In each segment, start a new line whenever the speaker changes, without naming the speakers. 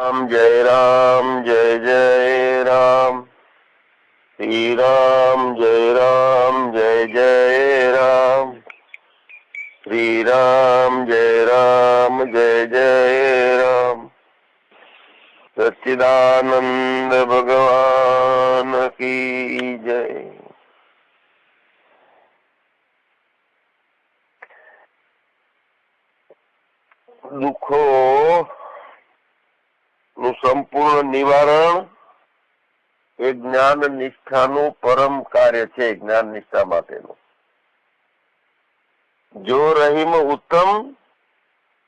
राम जय जय राम, श्री राम जय राम, श्री राम जय जय राम। सच्चिदानंद भगवान की जय। દુઃખો નું સંપૂર્ણ નિવારણ એ જ્ઞાન નિષ્ઠાનું પરમ કાર્ય છે। જ્ઞાન નિષ્ઠા માટેનું જો રહીમ ઉત્તમ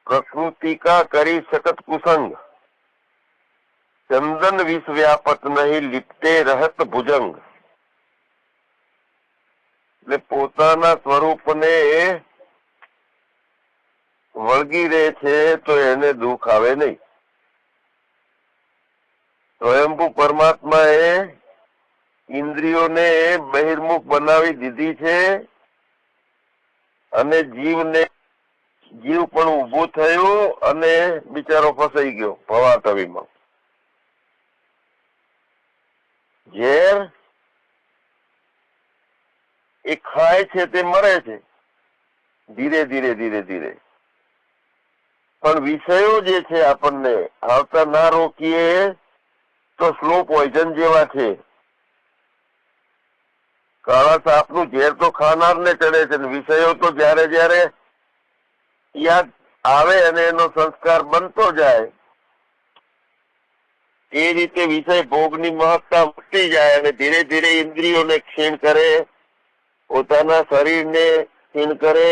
પ્રકૃતિ કા કરી શકત કુસંગ, ચંદન વિષ વ્યાપત નહીં લિપ્તે રહત ભુજંગ। એટલે પોતાના સ્વરૂપને વળગી રહે છે તો એને દુઃખ આવે નહીં। સ્વયંભૂ પરમાત્માએ ઇન્દ્રિયોને બહિર્મુખ બનાવી દીધી છે અને જીવ પણ ઊભું થયું અને બિચારો ફસાઈ ગયો ભવાટવીમાં। ઝેર એ ખાય છે તે મરે છે ધીરે ધીરે ધીરે ધીરે, પણ વિષયો જે છે આપણને આવતા ના રોકીએ તો સ્લો પોઈઝન જેવા છે। કાળા સાપનું ઝેર તો ખાનારને ચડે છે, વિષયો તો જયારે જયારે યાદ આવે અને એનો સંસ્કાર બનતો જાય એ રીતે વિષય ભોગની મહત્તા વધતી જાય અને ધીરે ધીરે ઇન્દ્રિયોને ક્ષીણ કરે, પોતાના શરીરને ક્ષીણ કરે,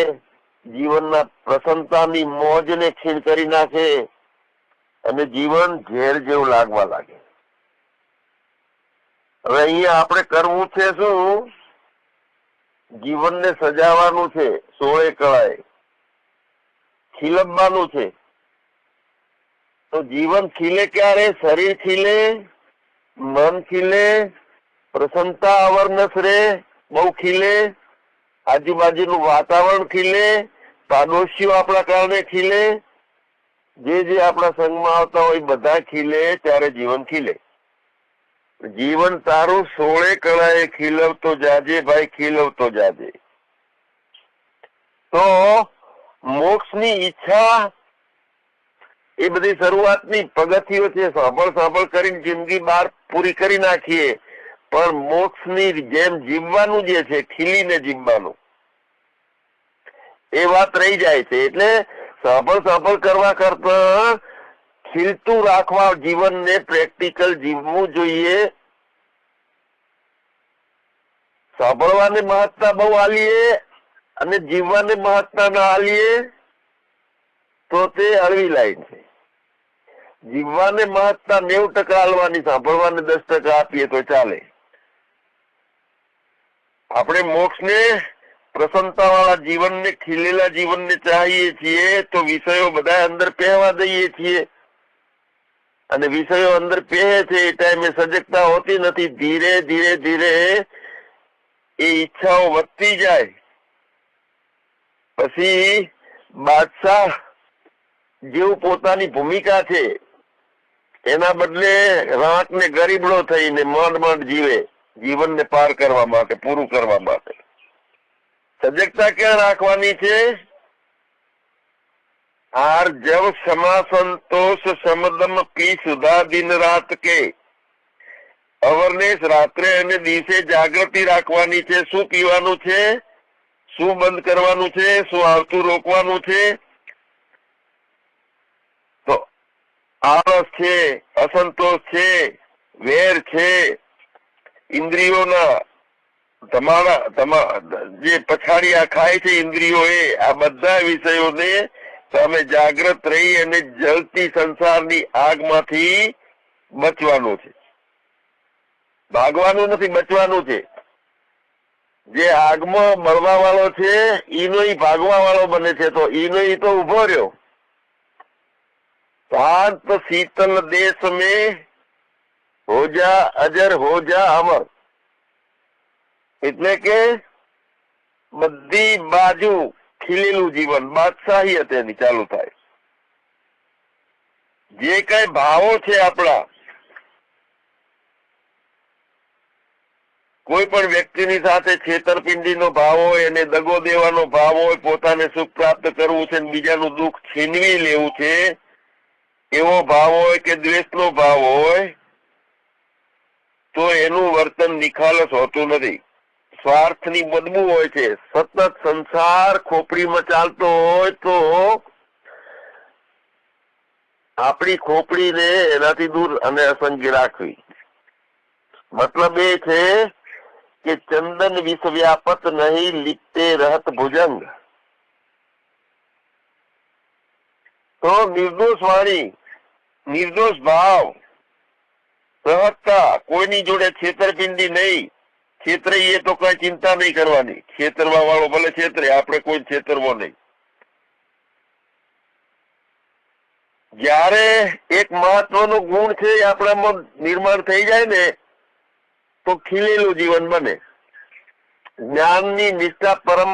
જીવનના પ્રસન્નતાની મોજને ક્ષીણ કરી નાખે અને જીવન ઝેર જેવું લાગવા લાગે। હવે અહીંયા આપણે કરવું છે શું? જીવનને સજાવવાનું છે, 16 કળાએ ખીલવવાનું છે। તો જીવન ખીલે ક્યારે? શરીર ખીલે, મન ખીલે, પ્રસન્નતા અવરનસ રે બહુ ખીલે, આજુબાજુનું વાતાવરણ ખીલે, પાડોશીઓ આપણા કારણે ખીલે, જે આપણા સંગમાં આવતા હોય બધા ખીલે ત્યારે જીવન ખીલે। જીવન તારું 16 કળાએ ખીલવતો જાજે ભાઈ, ખીલવતો જાજે। તો મોક્ષની ઈચ્છા એ બધી શરૂઆતની પગથિયો છે, સાંભળ કરીને જિંદગી બહાર પૂરી કરી નાખીએ, પણ મોક્ષની જેમ જીવવાનું જે છે ખીલીને જીવવાનું એ વાત રહી જાય છે। એટલે સાંભળ કરવા કરતા ખીલતું રાખવા જીવનને પ્રેક્ટિકલ જીવવું જોઈએ। સાંભળવાને મહત્તા બહુ આલીએ અને જીવવાને મહત્તા ના આલીએ તો તે હળવી લાઈન છે। જીવવાને મહત્તા 90% આલવાની, સાંભળવાને 10% આપીએ તો ચાલે। આપણે મોક્ષને, પ્રસન્નતા વાળા જીવનને, ખીલેલા જીવનને ચાહીએ છીએ તો વિષયો બધા અંદર પહેવા દઈએ છીએ અને વિષયો અંદર પહેરે છે એ ટાઈમે સજગતા હોતી નથી। ધીરે ધીરે ધીરે એ ઈચ્છાઓ વધતી જાય, પછી બાદશાહ જેવું પોતાની ભૂમિકા છે એના બદલે રાંટ ને ગરીબડો થઈને માંડ જીવે જીવનને પાર કરવા માટે, પૂરું કરવા માટે। સજગતા ક્યાં રાખવાની છે? આર જબ ક્ષમા સંતોષ સમદમ પી સુધા દિન રાત કે, અવરનેસ રાત્રે અને દિવસે જાગૃતિ રાખવાની છે। શું પીવાનું છે, શું બંધ કરવાનું છે, શું આવતું રોકવાનું છે? તો આળસ છે, અસંતોષ છે, વેર છે, ઇન્દ્રિયોના જે પછાડિયા ખાય છે ઇન્દ્રિયો આ બધા વિષયોને તમે જાગૃત રહી અને જલતી સંસારની આગમાંથી બચવાનું છે। ભાગવાનું નથી, બચવાનું છે। જે આગમાં બળવા વાળો છે ઈનો ભાગવા વાળો બને છે, તો ઈનો તો ઉભો રહ્યો। શાંત શીતલ દેશ में हो जा अजर हो जा अमर, એટલે કે બધી બાજુ ખીલેલું જીવન, બાદશાહી તેની ચાલુ થાય। જે કઈ ભાવો છે આપણા, કોઈ પણ વ્યક્તિની સાથે છેતરપિંડીનો ભાવ હોય, એને દગો દેવાનો ભાવ હોય, પોતાને સુખ પ્રાપ્ત કરવું છે બીજાનું દુઃખ છીનવી લેવું છે એવો ભાવ હોય કે દ્વેષનો ભાવ હોય, તો એનું વર્તન નિખાલસ હોતું નથી, સ્વાર્થની બદબુ હોય છે. સતત સંસાર ખોપડીમાં ચાલતો હોય તો આપણી ખોપડીને એનાથી દૂર અને અસંગી રાખવી. મતલબ એ છે કે ચંદન વિષ વ્યાપત નહીં લીપતે રહત ભુજંગ. તો નિર્દોષ વાણી, નિર્દોષ ભાવ, સહજતા, કોઈની જોડે છેતરપિંડી નહીં. છેતરીએ તો કઈ ચિંતા નહીં કરવાની, છેતરવા વાળો ભલે છેતરે, આપણે કોઈ છેતરવો નહીં. જ્યારે એક મહત્વનો ગુણ છે એ આપણામાં નિર્માણ થઈ જાય ને તો ખીલેલું જીવન બને. જ્ઞાનની નિષ્ઠા પરમ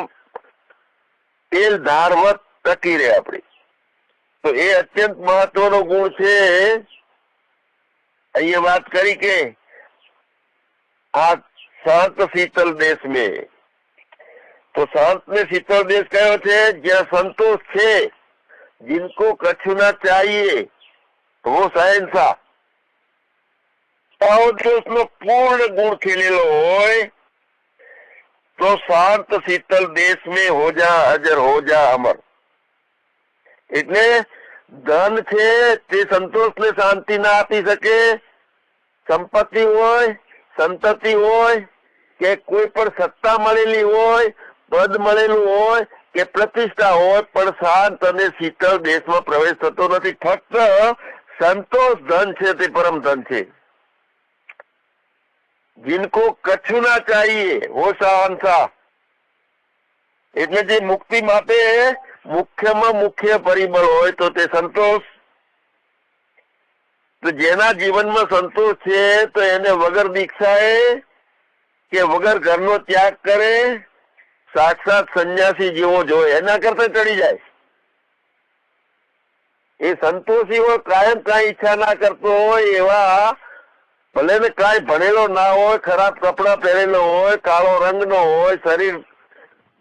તેલ ધારવત ટકી રહે આપણી. તો એ અત્યંત મહત્વનો ગુણ છે. અહીંયા વાત કરી કે આ શાંત શીતલ દેશ में, તો શાંત ને શીતલ દેશ કયો છે? જ્યાં સંતોષ છે, जिनको कछु ना चाहिए वो शहंशाह. નો પૂર્ણ ગુણ ખીલેલો હોય તો શાંત શીતલ દેશ में हो जा अजर हो जा अमर. એટલે ધન છે તે સંતોષ ને શાંતિ ના આપી શકે. સંપત્તિ હોય, સંતતિ હોય કે કોઈ પણ સત્તા મળેલી હોય, પદ મળેલું હોય કે પ્રતિષ્ઠા હોય, પણ શાંત અને શીતળ દેશમાં પ્રવેશ થતો નથી. ફક્ત સંતોષ ધન છે તે પરમ ધન છે. जिनको कछु ना चाहिए वो शहंशाह. એટલે જે મુક્તિ માટે મુખ્યમાં મુખ્ય પરિબળ હોય તો તે સંતોષ. તો જેના જીવનમાં સંતોષ છે તો એને વગર દીક્ષાએ કે વગર ઘરનો ત્યાગ કરે સાક્ષાત સંન્યાસી જેવો જોઈએ, એના કરતા ચડી જાય. એ સંતોષી હોય, કાયમ કાંઈ ઈચ્છા ના કરતો હોય, એવા ભલે ને કાંઈ ભણેલો ના હોય, ખરાબ કપડા પહેરેલો હોય, કાળો રંગનો હોય, શરીર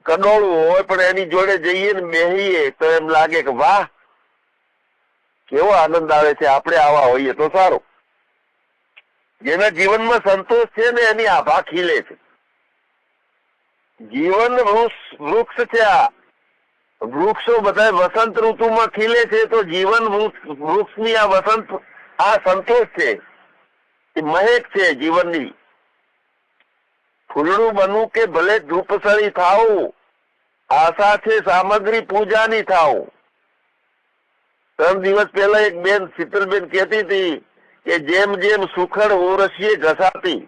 કડોળું હોય, પણ એની જોડે જઈએ ને બેહીએ તો એમ લાગે કે વાહ કેવો આનંદ આવે છે, આપણે આવા હોઈએ તો સારું. જેના જીવનમાં સંતોષ છે ને એની આભા ખીલે છે. જીવન વૃક્ષ છે. આ વૃક્ષો બધા વસંત ઋતુમાં ખીલે છે, તો જીવન વૃક્ષની આ વસંત, આ સંતોષ છે, એ મહેક છે જીવનની. ફૂલડું બનવું કે ભલે ધૂપસળી થાવું, આશા છે સામગ્રી પૂજાની થાવું. 3 દિવસ પહેલા એક બેન શીતલબેન કહેતી હતી કે જેમ જેમ સુખડ ઓરસીએ ઘસાતી,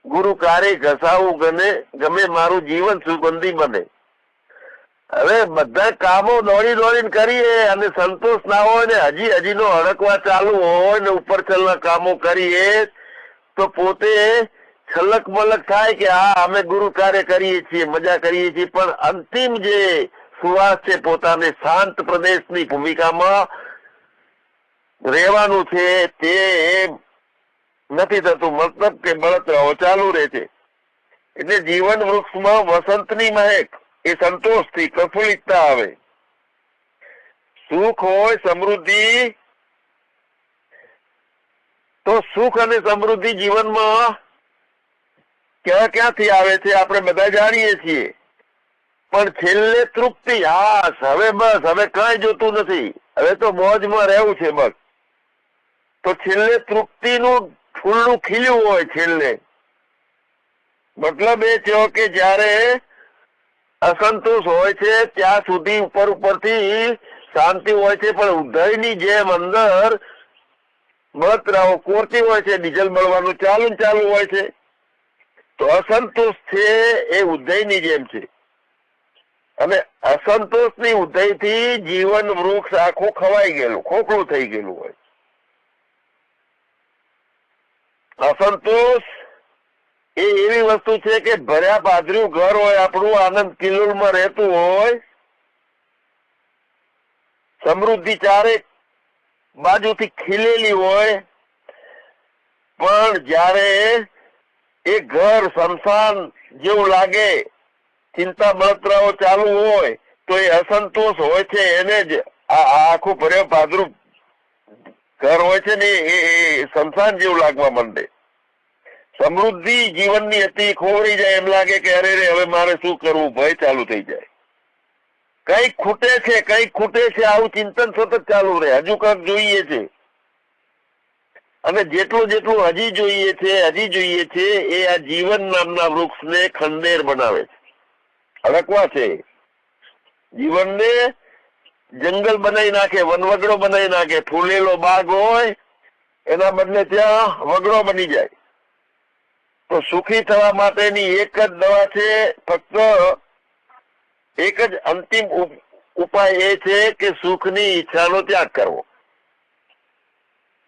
ગુરુ કારે ઘસાવું ગમે મારું જીવન સુગંધી બને. હવે બધા કામો દોડી દોડીને કરીએ અને સંતોષ ના હોય ને હજીનો હડકવા ચાલુ હોય ને ઉપર છલના કામો કરીએ તો પોતે છલક મલક થાય કે હા અમે ગુરુ કાર્ય કરીએ છીએ, મજા કરીએ છીએ, પણ અંતિમ જે સુવાસ છે પોતાને શાંત પ્રદેશની ભૂમિકામાં રહેવાનું છે તે નથી થતું. મતલબ કે બળતરાઓ ચાલુ રહે છે. એટલે જીવન વૃક્ષમાં વસંતની મહેક એ સંતોષથી પ્રફુલ્લિતતા આવે. સુખ હોય, સમૃદ્ધિ, તો સુખ અને સમૃદ્ધિ જીવનમાં ક્યાંથી આવે છે આપણે બધા જાણીએ છીએ, પણ છેલ્લે તૃપ્તિ. હા હવે બસ, હવે કઈ જોતું નથી, હવે તો મોજમાં રહેવું છે બસ. તો છેલ્લે તૃપ્તિનું ફૂલનું ખીલ્યું હોય છેલ્લે. મતલબ એ થયો કે જયારે અસંતોષ હોય છે ત્યાં સુધી ઉપરથી શાંતિ હોય છે, પણ ઉદયની જેમ અંદર બળતરાઓ કોરતી હોય છે, ડીઝલ મળવાનું ચાલુ હોય છે. તો અસંતોષ છે એ ઉદયની જેમ છે, અને અસંતોષની ઉદયથી જીવન વૃક્ષ આખું ખવાઈ ગયેલું, ખોખલું થઈ ગયેલું હોય. અસંતોષ એ એવી વસ્તુ છે કે ભર્યા પાદર્યું ઘર હોય આપણું, આનંદ કિલ્લોલમાં રહેતું હોય, સમૃદ્ધિ ચારે બાજુથી ખીલેલી હોય, પણ જ્યારે એ ઘર સંસાર જેવું લાગે, ચિંતા બળતરાઓ ચાલુ હોય, તો એ અસંતોષ હોય છે. એને જ આખું ભર્યો ભાદરૂપ ઘર હોય છે ને એ સંસાર જેવું લાગવા માંડે. સમૃદ્ધિ જીવનની હતી ખોવરી જાય, એમ લાગે કે અરે રે હવે મારે શું કરવું, ભય ચાલુ થઈ જાય. કઈક ખૂટે છે, કઈક ખૂટે છે, આવું ચિંતન સતત ચાલુ રહે. હજુ કંઈક જોઈએ છે, અને જેટલું જેટલું હજી જોઈએ છે એ આ જીવન નામના વૃક્ષને ખંડેર બનાવે છે, હડકવા છે. જીવનને જંગલ બનાવી નાખે, વનવગડો બનાવી નાખે. ફૂલેલો બાગ હોય એના બદલે ત્યાં વગડો બની જાય. તો સુખી થવા માટેની એક જ દવા છે, ફક્ત એક જ અંતિમ ઉપાય એ છે કે સુખની ઈચ્છાનો ત્યાગ કરવો.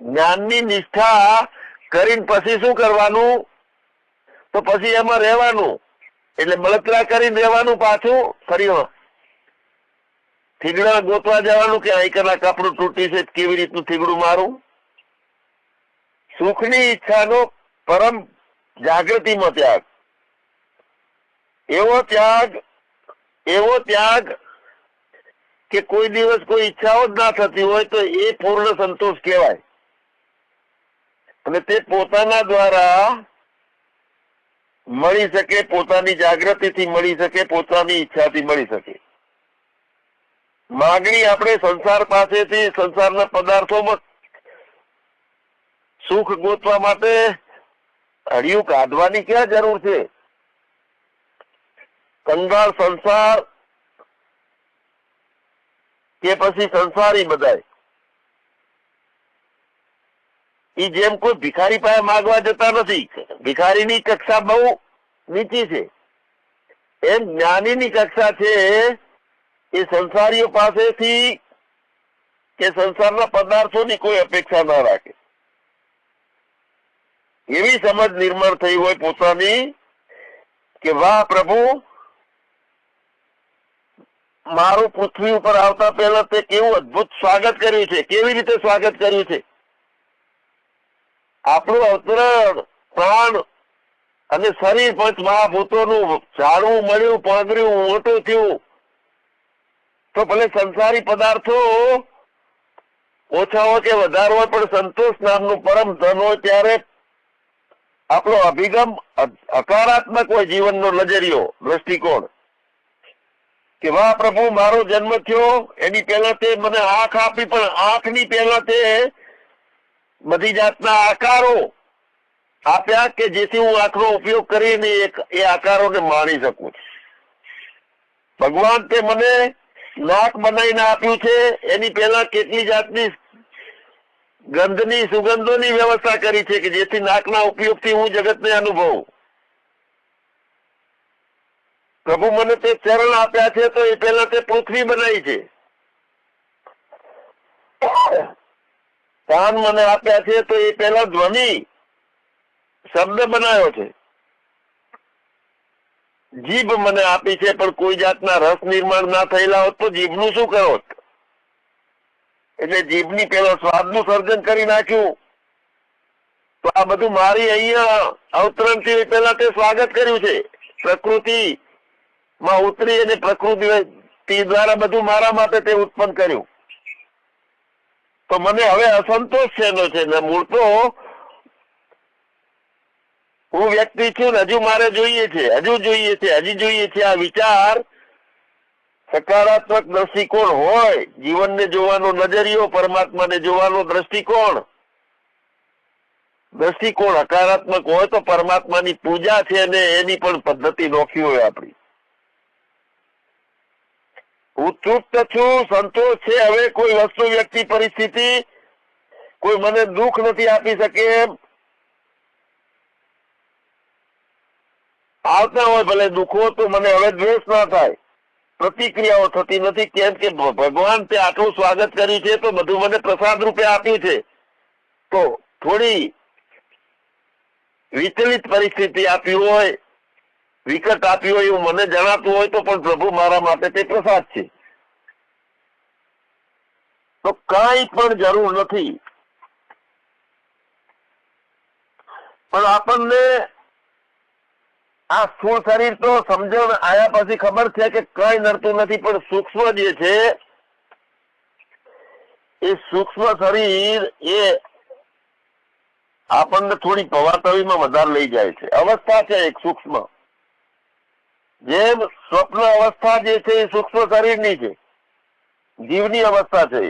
જ્ઞાનની નિષ્ઠા કરીને પછી શું કરવાનું, તો પછી એમાં રહેવાનું. એટલે બળતરા કરીને રહેવાનું, પાછું ફરીમાં થીગડા ગોતવા જવાનું કે આઈકરના કપડું તૂટી છે, કેવી રીતનું થીગડું મારું. સુખની ઈચ્છાનો પરમ જાગૃતિમાં ત્યાગ, એવો ત્યાગ કે કોઈ દિવસ કોઈ ઈચ્છાઓ જ ના થતી હોય તો એ પૂર્ણ સંતોષ કહેવાય. અને તે પોતાના દ્વારા મળી શકે, પોતાની જાગૃતિથી મળી શકે, પોતાની ઈચ્છાથી મળી શકે. માગણી આપણે સંસાર પાસેથી, સંસારના પદાર્થોમાં સુખ ગોતવા માટે હળિયું કાઢવાની ક્યાં જરૂર છે? કંગાળ સંસાર કે પછી સંસારી બધાય ઈ જેમ કોઈ ભિખારી પાસે માગવા જતા નથી. ભિખારીની કક્ષા બહુ નીચી છે. એમ જ્ઞાનીની કક્ષા છે એ સંસારીઓ પાસેથી કે સંસારના પદાર્થોની કોઈ અપેક્ષા ના રાખે. એવી સમજ નિર્માણ થઈ હોય પોતાની કે વાહ પ્રભુ, મારું પૃથ્વી ઉપર આવતા પહેલા તે કેવું અદભુત સ્વાગત કર્યું છે. કેવી રીતે સ્વાગત કર્યું છે? આપણું અવતરણ, પ્રાણ અને શરીર પંચ મહાભૂતોનું જાણવું મળ્યું, પાંગર્યું, મોટું થયું. તો ભલે સંસારી પદાર્થો ઓછા હોય કે વધારે હોય, પણ સંતોષ નામનું પરમ ધન હોય ત્યારે આપણો અભિગમ હકારાત્મક હોય. જીવનનો નજરિયો, દ્રષ્ટિકોણ કે વાહ પ્રભુ, મારો જન્મ થયો એની પહેલા તે મને આંખ આપી, પણ આંખની પહેલા તે બધી જાતના આકારો આપ્યા કે જેથી હું આંખનો ઉપયોગ કરીને એ આકારોને માણી શકું. ભગવાન તે મને નાક બનાવીને આપ્યું છે, એની પહેલા કેટલી જાતની ગંધની, સુગંધોની વ્યવસ્થા કરી છે કે જેથી નાકના ઉપયોગથી હું જગતને અનુભવું. પ્રભુ મને તે ચરણ આપ્યા છે તો એ પહેલા તે પૃથ્વી બનાવી છે. કાન મને આપ્યા છે તો એ પહેલા ધ્વનિ, શબ્દ બનાવ્યો છે. જીભ મને આપી છે, પણ કોઈ જાતના રસ નિર્માણ ના થયેલા હોત તો જીભનું શું કરો? એટલે જીભની પેલા સ્વાદનું સર્જન કરી નાખ્યું. તો આ બધું મારી અહીંયા અવતરણથી પહેલા તે સ્વાગત કર્યું છે. પ્રકૃતિ માં ઉતરી અને પ્રકૃતિ દ્વારા બધું મારા માટે તે ઉત્પન્ન કર્યું. તો મને હવે અસંતોષ શેનો છે? મૂળ તો હું વ્યક્તિ છું ને હજુ મારે જોઈએ છે, હજી જોઈએ છે. આ વિચાર સકારાત્મક દ્રષ્ટિકોણ હોય, જીવનને જોવાનો નજરિયો, પરમાત્માને જોવાનો દ્રષ્ટિકોણ હકારાત્મક હોય તો પરમાત્માની પૂજા છે અને એની પણ પદ્ધતિ નોખી હોય આપણી. હું તૃપ્ત છું, સંતોષ છે. હવે કોઈ વસ્તુ, વ્યક્તિ, પરિસ્થિતિ કોઈ મને દુઃખ નથી આપી શકે એમ. આવતા હોય ભલે દુઃખો, તો મને હવે દ્વેષ ના થાય. પ્રતિક્રિયાઓ થતી નથી. કેમ કે ભગવાન તે આટલું સ્વાગત કર્યું છે તો બધું મને પ્રસાદ રૂપે આપ્યું છે. તો થોડી વિચલિત પરિસ્થિતિ આપી હોય, વિકટ આપી હોય એવું મને જણાતું હોય તો પણ પ્રભુ મારા માટે તે પ્રસાદ છે. તો કઈ પણ જરૂર નથી. પણ આપણને આ સ્થૂળ શરીર તો સમજણ આયા પછી ખબર છે કે કઈ નડતું નથી, પણ સૂક્ષ્મ જે છે એ સૂક્ષ્મ શરીર એ આપણને થોડી ભવાતળીમાં વધારે લઈ જાય છે. અવસ્થા છે એક સૂક્ષ્મ, જેમ સ્વપ્ન અવસ્થા જે છે એ સૂક્ષ્મ શરીરની છે, જીવની અવસ્થા છે.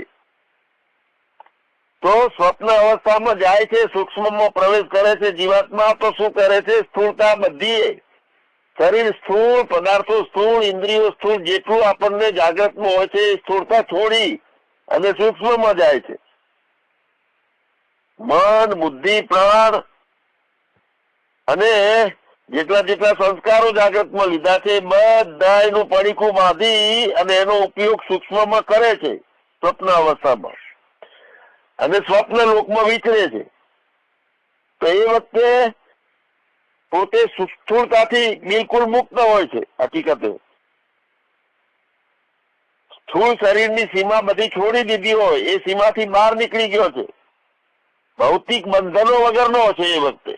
તો સ્વપ્ન અવસ્થામાં જાય છે, સૂક્ષ્મમાં પ્રવેશ કરે છે જીવાત્મા, તો શું કરે છે? સ્થૂળતા બધી, શરીર સ્થૂળ, પદાર્થો સ્થૂળ, ઇન્દ્રિયો સ્થૂળ, જેટલું આપણને જાગ્રતમાં હોય છે એ સ્થૂળતા છોડી અને સૂક્ષ્મમાં જાય છે. મન, બુદ્ધિ, પ્રાણ અને જેટલા જેટલા સંસ્કારો જાગ્રતમાં લીધા છે બધા એનું પડીકું બાંધી અને એનો ઉપયોગ સૂક્ષ્મમાં કરે છે સ્વપ્ન અવસ્થામાં, અને સ્વપ્ન લોકમાં વિચરે છે. તો એ વખતે પોતે સ્થૂળતાથી બિલકુલ મુક્ત હોય છે. હકીકતે સ્થૂળ શરીરની સીમા બધી છોડી દીધી હોય, એ સીમાથી બહાર નીકળી ગયો છે, ભૌતિક બંધનો વગરનો છે. એ વખતે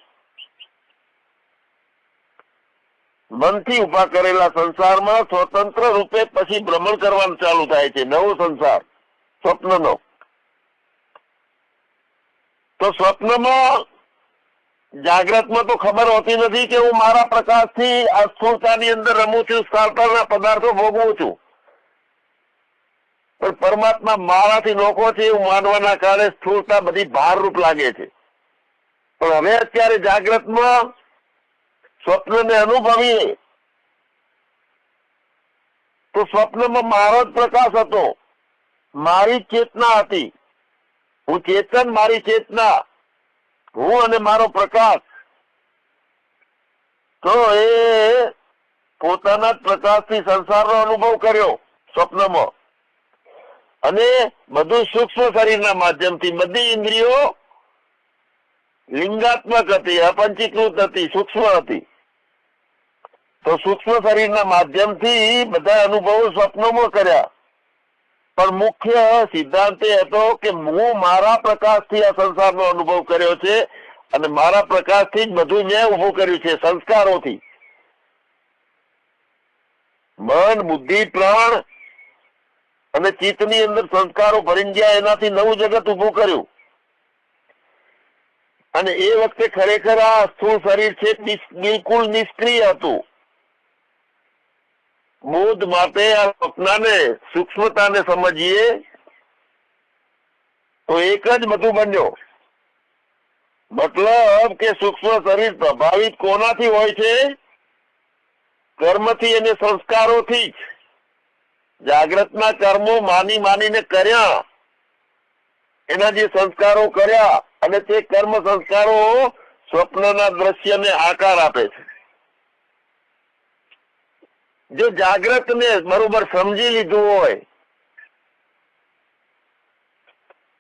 મનથી ઉભા કરેલા સંસારમાં સ્વતંત્ર રૂપે પછી ભ્રમણ કરવાનું ચાલુ થાય છે, નવો સંસાર સ્વપ્નનો. તો સ્વપ્નમાં જાગ્રતમાં તો ખબર હોતી નથી કે હું મારા પ્રકાશથી આ સ્થૂળતાની અંદર રમું છું, સ્થાળતાના પદાર્થો ભોગવું છું, પણ પરમાત્મા મારાથી નોખો છે એવું માનવાના કારણે સ્થૂળતા બધી ભારરૂપ લાગે છે. પણ હવે અત્યારે જાગ્રતમાં સ્વપ્નને અનુભવીએ તો સ્વપ્નમાં મારો જ પ્રકાશ હતો, મારી ચેતના હતી, હું ચેતન, મારી ચેતના, હું અને મારો પ્રકાશ. તો એ પોતાના જ પ્રકાશથી સંસારનો અનુભવ કર્યો સ્વપ્નમાં, અને બધું સૂક્ષ્મ શરીરના માધ્યમથી. બધી ઇન્દ્રિયો લિંગાત્મક હતી, અપંચીકૃત હતી, સૂક્ષ્મ હતી. તો સૂક્ષ્મ શરીરના માધ્યમથી બધા અનુભવો સ્વપ્નમાં કર્યા. પણ મુખ્ય સિદ્ધાંત એ હતો કે હું મારા પ્રકાશથી આ સંસારનો અનુભવ કર્યો છે, અને મારા પ્રકાશથી જ બધું મેં ઉભું કર્યું છે, સંસ્કારોથી. મન, બુદ્ધિ, પ્રાણ અને ચિત્તની અંદર સંસ્કારો ભરીને ગયા, એનાથી નવું જગત ઉભું કર્યું. અને એ વખતે ખરેખર આ સ્થૂળ શરીર છે બિલકુલ નિષ્ક્રિય હતું. બોધ માટે આ સ્વપ્નને, સૂક્ષ્મતાને સમજીએ તો એક જ બધું બન્યો. મતલબ કે સૂક્ષ્મ શરીર પ્રભાવિત કોનાથી હોય છે? કર્મથી અને સંસ્કારોથી જ. જાગ્રતના કર્મો માનીને કર્યા, એના જે સંસ્કારો કર્યા, અને તે કર્મ સંસ્કારો સ્વપ્નના દ્રશ્યને આકાર આપે છે. જો જાગ્રતને બરોબર સમજી લીધું હોય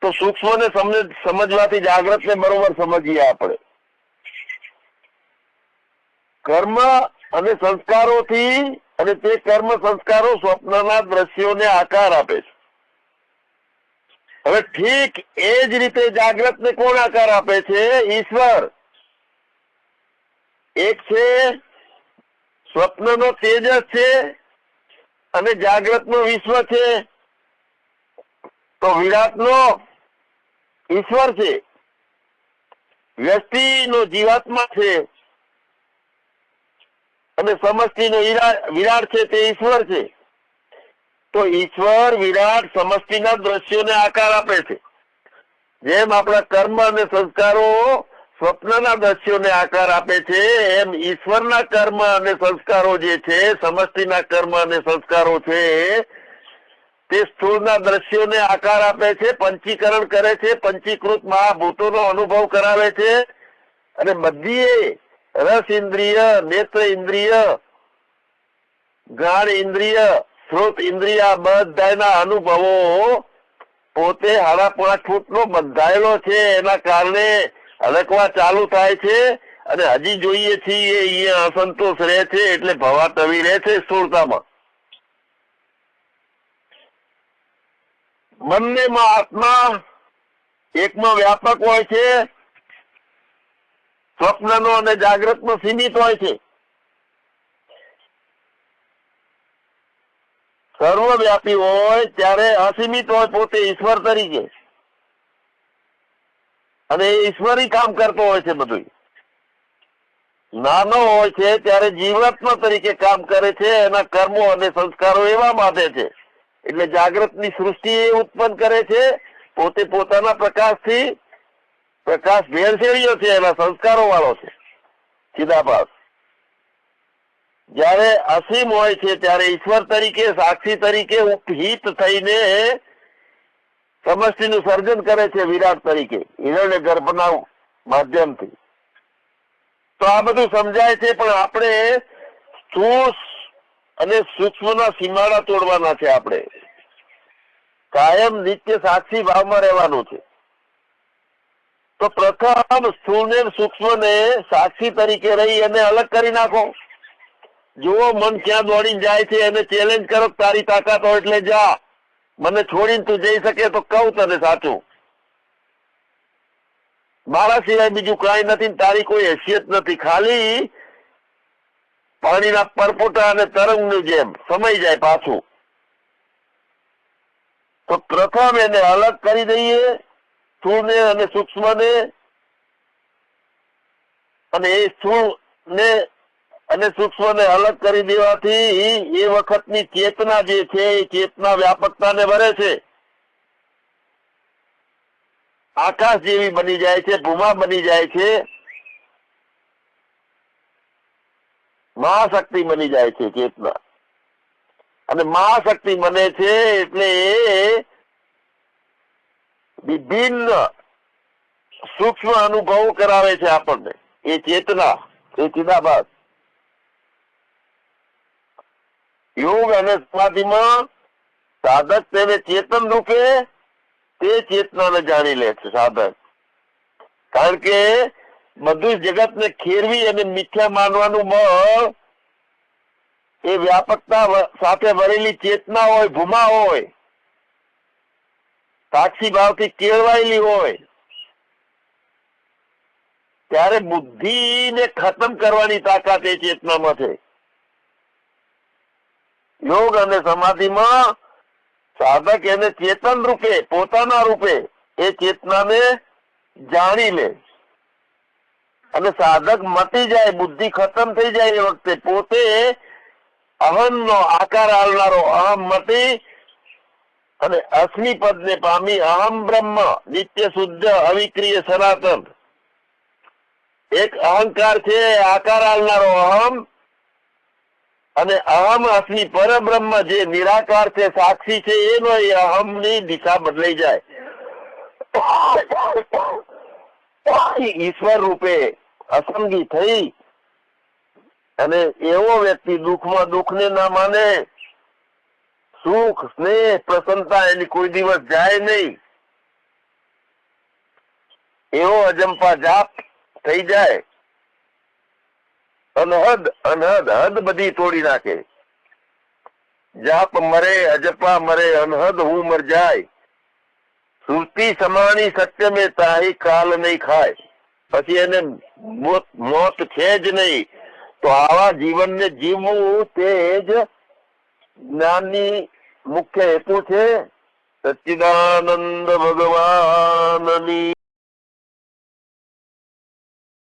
તો સૂક્ષ્મને સમજવાથી જાગ્રતને બરોબર સમજીએ આપણે. કર્મ અને સંસ્કારોથી, અને તે કર્મ સંસ્કારો સ્વપ્નના દ્રશ્યોને આકાર આપે છે. હવે ઠીક એ જ રીતે જાગ્રતને કોણ આકાર આપે છે? ઈશ્વર. એક છે સ્વપ્નનો તેજસ છે, અને જાગ્રતનો વિશ્વ છે. તો વિરાટનો ઈશ્વર છે, વ્યષ્ટિનો જીવાત્મા છે, અને સમષ્ટિનો વિરાટ છે, તે ઈશ્વર છે. તો ઈશ્વર, વિરાટ, સમષ્ટિના દ્રશ્યોને આકાર આપે છે. જેમ આપણા કર્મ અને સંસ્કારો સ્વપ્નના દ્રશ્યોને આકાર આપે છે, એમ ઈશ્વરના કર્મ અને સંસ્કારો જે છે, સમષ્ટિના કર્મ અને સંસ્કારો છે, તે સ્થૂળના દ્રશ્યોને આકાર આપે છે, પંચીકરણ કરે છે, પંચીકૃત મહાભૂતોનો અનુભવ કરાવે છે. અને બધી રસ ઇન્દ્રિય, નેત્ર ઇન્દ્રિય, ઘાણ ઇન્દ્રિય, શ્રોત ઇન્દ્રિય, બધાના અનુભવો પોતે 5.5 ફૂટનો બંધાયેલો છે. એના કારણે હલકવા ચાલુ થાય છે, અને હજી જોઈએ છીએ અહીંયા અસંતોષ રહે છે, એટલે ભવાટવી રહે છે સ્થૂળતામાં. બંનેમાં આત્મા એકમાં વ્યાપક હોય છે, સ્વપ્નનો અને જાગ્રતનો સીમિત હોય છે. સર્વવ્યાપી હોય ત્યારે અસીમિત હોય પોતે ઈશ્વર તરીકે, અને એ ઈશ્વરી કામ કરતો હોય છે. બધું નાનો હોય છે ત્યારે જીવાત્મા તરીકે કામ કરે છે. એના કર્મો અને સંસ્કારો એવા બાંધે છે. એટલે જાગ્રતની સૃષ્ટિ એ ઉત્પન્ન કરે છે. પોતે પોતાના પ્રકાશથી પ્રકાશ ભેળસેળ્યો છે, એના સંસ્કારો વાળો છે ચિદાભાસ. જયારે અસીમ હોય છે ત્યારે ઈશ્વર તરીકે, સાક્ષી તરીકે ઉપહિત થઈને સમષ્ટિનું સર્જન કરે છે વિરાટ તરીકે, હિરણ્ય ગર્ભના માધ્યમથી. તો આ બધું સમજાય છે, પણ આપણે સ્થૂળ અને સૂક્ષ્મના સીમાડા તોડવાના છે. આપણે કાયમ નિત્ય સાક્ષી ભાવમાં રહેવાનું છે. તો પ્રથમ સ્થૂળ ને સૂક્ષ્મ ને સાક્ષી તરીકે રહી અને અલગ કરી નાખો. જુઓ મન ક્યાં દોડીને જાય છે, એને ચેલેન્જ કરો. તારી તાકાત હોય એટલે જા, મને છોડીને તું જઈ શકે તો કહું તને સાચું. મારા સિવાય બીજું કઈ નથી, તારી કોઈ હેસિયત નથી. ખાલી પાણીના પરપોટા અને તરંગનું જેમ સમય જાય પાછું. તો પ્રથમ એને અલગ કરી દઈએ, સ્થૂળને અને સૂક્ષ્મને. અને એ સ્થૂળ ને અને સૂક્ષ્મને અલગ કરી દેવાથી એ વખતની ચેતના જે છે એ ચેતના વ્યાપકતાને વરે છે. આકાશ જેવી બની જાય છે, ભૂમા બની જાય છે, મહાશક્તિ બની જાય છે ચેતના. અને મહાશક્તિ બને છે એટલે એ વિભિન્ન સૂક્ષ્મ અનુભવો કરાવે છે આપણને. એ ચેતના, એ ચિદાભાસ. યોગ અને સમાધિમાં સાધક તેને ચેતન રૂપે તે ચેતનાને જાણી લે છે સાધક. કારણ કે બધું જગતને ખેરવી અને મિથ્યા માનવાનું બળ એ વ્યાપકતા સાથે ભરેલી ચેતના હોય, ભૂમા હોય, સાક્ષી ભાવથી કેળવાયેલી હોય. ત્યારે બુદ્ધિને ખતમ કરવાની તાકાત એ ચેતનામાં છે. યોગ અને સમાધિમાં સાધક એને ચેતન રૂપે, પોતાના રૂપે એ ચેતનાને જાણી લે. અને સાધક મટી જાય, બુદ્ધિ ખતમ થઈ જાય એ વખતે પોતે અહમનો આકાર આલનારો અહમ મટી અને અસ્મિ પદને પામી અહમ બ્રહ્મ નિત્ય શુદ્ધ અવિક્રિય સનાતન. એક અહંકાર છે, આકાર આલનારો અહમ, અને અહમ અસ્મિ પરબ્રહ્મ જે નિરાકાર છે, સાક્ષી છે, એનો એ અહમની દિશા બદલાઈ જાય. ઈશ્વર રૂપે અસંગી થઈ અને એવો વ્યક્તિ દુઃખમાં દુઃખને ના માને, સુખ, સ્નેહ, પ્રસન્નતા એની કોઈ દિવસ જાય નહીં. એવો અજંપા જાપ થઈ જાય. અનહદ અનહદ હદ બધી તોડી નાખે. જાપ મરે, અજપા મરે, અનહદ હું મર જાય. સુરતી સમાણી સત્ય મેં તાહી કાલ નહીં ખાય. પછી એને મોત છે જ નહીં. તો આવા જીવનને જીવવું તે જ જ્ઞાનની મુખ્ય હેતુ છે. સચ્ચિદાનંદ ભગવાનની